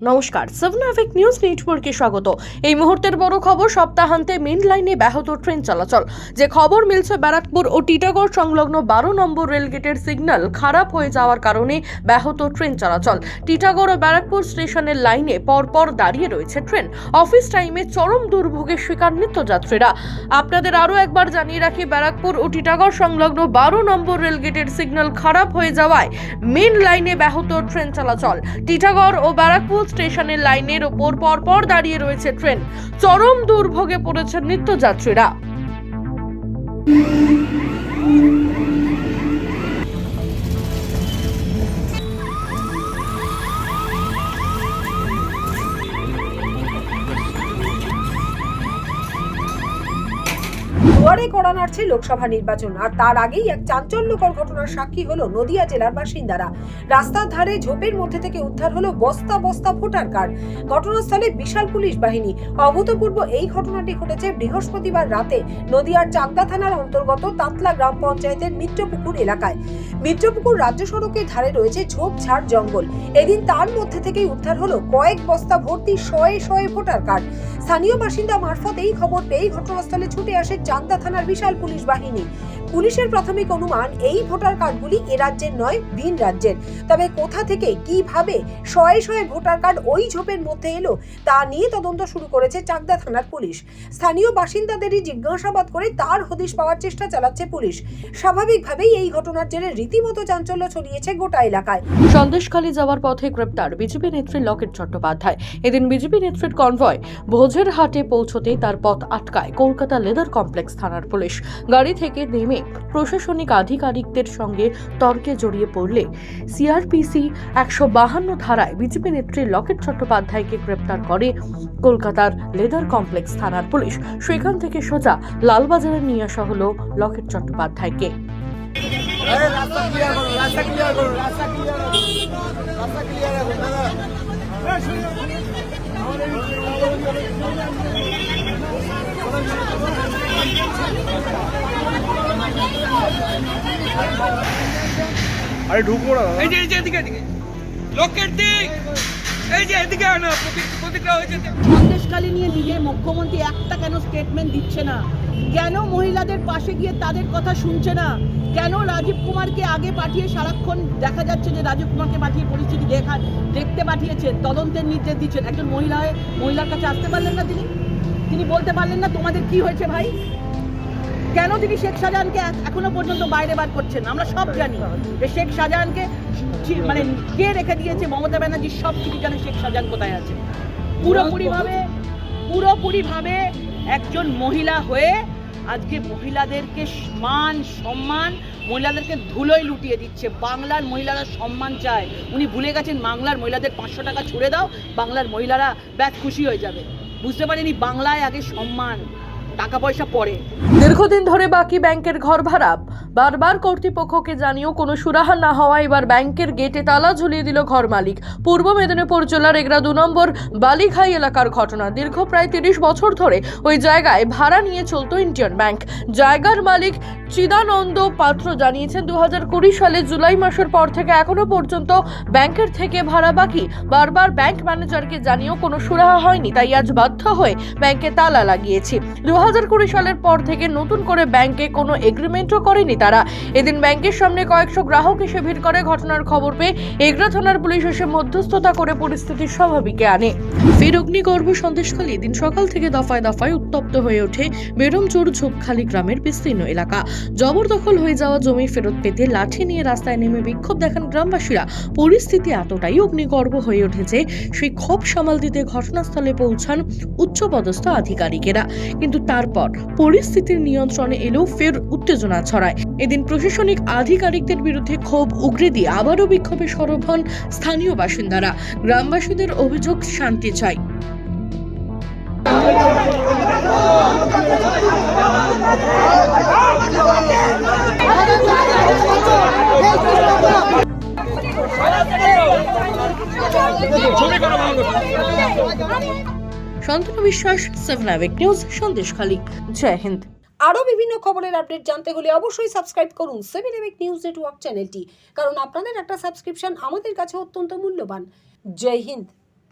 নমস্কার, seven news নেটওয়ার্কে স্বাগত। এই মুহূর্তের বড় খবর, সপ্তাহান্তে মেন লাইনে ব্যাহত ট্রেন চলাচল। যে খবর মিলছে, ব্যারাকপুর ও টিটাগড় সংলগ্ন 12 নম্বর রেলগেটের সিগন্যাল খারাপ হয়ে যাওয়ার কারণে ব্যাহত ট্রেন চলাচল। টিটাগড় ও ব্যারাকপুর স্টেশনের লাইনে পরপর দাঁড়িয়ে রয়েছে ট্রেন। অফিস টাইমে চরম দুর্ভোগের শিকার নিত্যযাত্রীরা। আপনাদের আরও একবার জানিয়ে রাখি, ব্যারাকপুর ও টিটাগড় সংলগ্ন 12 নম্বর রেলগেটের সিগন্যাল খারাপ হয়ে যাওয়ায় মেন লাইনে ব্যাহত ট্রেন চলাচল। টিটাগড় ও ব্যারাকপুর স্টেশনের লাইনের ওপর পরপর দাঁড়িয়ে রয়েছে ট্রেন। চরম দুর্ভোগে পড়েছেন নিত্যযাত্রীরা। দুয়ারে কড়া নাড়ছে লোকসভা নির্বাচন, আর তার আগেই এক চাঞ্চল্যকর ঘটনার সাক্ষী হলো নদিয়া জেলার বাসিন্দারা। রাস্তার ধারে ঝোপের মধ্যে থেকে উদ্ধার হলো বস্তা বস্তা ভোটার কার্ড। ঘটনাস্থলে বিশাল পুলিশ বাহিনী। অভূতপূর্ব এই ঘটনাটি ঘটেছে বৃহস্পতিবার রাতে নদিয়ার চাকদা থানার অন্তর্গত তাতলা গ্রাম পঞ্চায়েতের মিত্রপুকুর এলাকায়। মিত্রপুকুর রাজ্য সড়কের ধারে রয়েছে ঝোপঝাড় জঙ্গল। এদিন তার মধ্যে থেকেই উদ্ধার হলো কয়েক বস্তা ভর্তি শয়ে শয়ে ভোটার কার্ড। স্থানীয় বাসিন্দা মারফত এই খবর পেয়ে ঘটনাস্থলে ছুটে আসে চাকদা থানার বিশাল পুলিশ বাহিনী। পুলিশের প্রাথমিক অনুমান, এই ভোটার কার্ডগুলি এ রাজ্যের নয়, ভিন রাজ্যের। তবে কোথা থেকে কিভাবে শয়ে শয়ে ভোটার কার্ড ওই ঝোপের মধ্যে এলো তা নিয়ে তদন্ত শুরু করেছে চাকদা থানার পুলিশ। স্থানীয় বাসিন্দাদেরই জিজ্ঞাসাবাদ করে তার হদিশ পাওয়ার চেষ্টা চালাচ্ছে পুলিশ। স্বাভাবিকভাবেই এই ঘটনার জেরে রীতিমতো চাঞ্চল্য ছড়িয়েছে গোটা এলাকায়। সন্দেশখালী যাওয়ার পথে গ্রেপ্তার বিজেপি নেত্রী লকেট চট্টোপাধ্যায়। এদিন বিজেপি নেত্রীর কনভয় ভোজের হাটে পৌঁছতে তার পথ আটকায় কলকাতা লেদার কমপ্লেক্স থানার পুলিশ। গাড়ি থেকে নেমে প্রশাসনিক আধিকারিকদের সঙ্গে তর্কে জড়িয়ে পড়লে সিআরপিসি 152 ধারায় বিজেপি নেত্রী লকেট চট্টোপাধ্যায়কে গ্রেপ্তার করে কলকাতার লেদার কমপ্লেক্স থানার পুলিশ। সেখান থেকে সোজা লালবাজারে নিয়ে আসা হলো লকেট চট্টোপাধ্যায়কে। আরে ঢুকবো না, এই যে এদিকে লোকের দিক, এই যে এদিকে আনো প্রতিক্রিয়া হয়েছে। সন্দেশখালী নিয়ে নিজে মুখ্যমন্ত্রী একটা কেন স্টেটমেন্ট দিচ্ছে না? কেন মহিলাদের পাশে গিয়ে তাদের কথা শুনছে না? কেন রাজীব কুমারকে আগে পাঠিয়ে সারাক্ষণ দেখা যাচ্ছে যে রাজীব কুমারকে পাঠিয়ে পরিস্থিতি দেখতে পাঠিয়েছেন, তদন্তের নির্দেশ দিচ্ছেন। একজন মহিলা হয়ে মহিলার কাছে আসতে পারলেন না তিনি বলতে পারলেন না তোমাদের কি হয়েছে ভাই? কেন তিনি শেখ শাহজাহানকে এখনো পর্যন্ত বাইরে বার করছেন? আমরা সব জানি যে শেখ শাহজাহানকে মানে কে রেখে দিয়েছে, মমতা ব্যানার্জি সব কিছু জানে শেখ শাহজাহান কোথায় আছে। পুরোপুরিভাবে একজন মহিলা হয়ে আজকে মহিলাদেরকে মান সম্মান, মহিলাদেরকে ধুলোয় লুটিয়ে দিচ্ছে। বাংলার মহিলারা সম্মান চায়। উনি ভুলে গেছেন বাংলার মহিলাদের 500 টাকা ছুড়ে দাও, বাংলার মহিলারা ব্যাস খুশি হয়ে যাবে। বুঝতে পারেনি বাংলায় আগে সম্মান, টাকা পয়সা পড়ে। দীর্ঘদিন ধরে বাকি ব্যাংকের ঘর ভাড়া বারবার কর্তৃপক্ষকে জানিয়েও কোনো সুরাহা না হওয়া এবার ব্যাংকের গেটে তালা ঝুলিয়ে দিল ঘর মালিক। পূর্ব মেদিনীপুর জেলার এগরা 2 নম্বর বালিঘাই এলাকার ঘটনা। দীর্ঘ প্রায় 30 বছর ধরে ওই জায়গায় ভাড়া নিয়ে চলত ইন্ডিয়ান ব্যাংক। জায়গার মালিক চিদানন্দ পাত্র জানিয়েছেন 2020 সালে জুলাই মাসের পর থেকে এখনো পর্যন্ত ব্যাংকের থেকে ভাড়া বাকি। বারবার ব্যাংক ম্যানেজারকে জানিয়েও কোনো সুরাহা হয়নি, তাই আজ বাধ্য হয়ে ব্যাংকে তালা লাগিয়েছি। 2020 সালের পর থেকে নতুন করে ব্যাংকে কোনো এগ্রিমেন্টও করেনি তারা। এদিন ব্যাংকের সামনে কয়েকশো গ্রাহক এসে ভিড় করে। ঘটনার খবর পেয়ে এগরা থানার পুলিশ এসে মধ্যস্থতা করে পরিস্থিতি স্বাভাবিকে আনে। ফের অগ্নিগর্ভ সন্দেশখালী। দিন সকাল থেকে দফায় দফায় উত্তপ্ত হয়ে ওঠে বেরমচুর ঝোপখালী গ্রামের বিস্তীর্ণ এলাকা। জবরদখল হয়ে যাওয়া জমি ফেরত পেতে লাঠি নিয়ে রাস্তায় নেমে বিক্ষোভ দেখান গ্রামবাসীরা। পরিস্থিতি এতটাই অগ্নিগর্ভ হয়ে উঠেছে, সেই ক্ষোভ সামাল দিতে ঘটনাস্থলে পৌঁছান উচ্চপদস্থ আধিকারিকেরা। কিন্তু তারপর পরিস্থিতির নিয়ন্ত্রণে এলেও ফের উত্তেজনা ছড়ায়। এদিন প্রশাসনিক আধিকারিকদের বিরুদ্ধে ক্ষোভ উগরে দিয়ে আবারও বিক্ষোভে সরব হন স্থানীয় বাসিন্দারা। গ্রামবাসীদের অভিযোগ, শান্তি চাই। শান্তনু বিশ্বাস, 7 নিউজ, সন্দেশখালী। জয় হিন্দ। আরও বিভিন্ন খবরের আপডেট জানতে হলে অবশ্যই সাবস্ক্রাইব করুন 7 নিউজ নেটওয়ার্ক চ্যানেলটি, কারণ আপনাদের একটা সাবস্ক্রিপশন আমাদের কাছে অত্যন্ত মূল্যবান। জয় হিন্দ।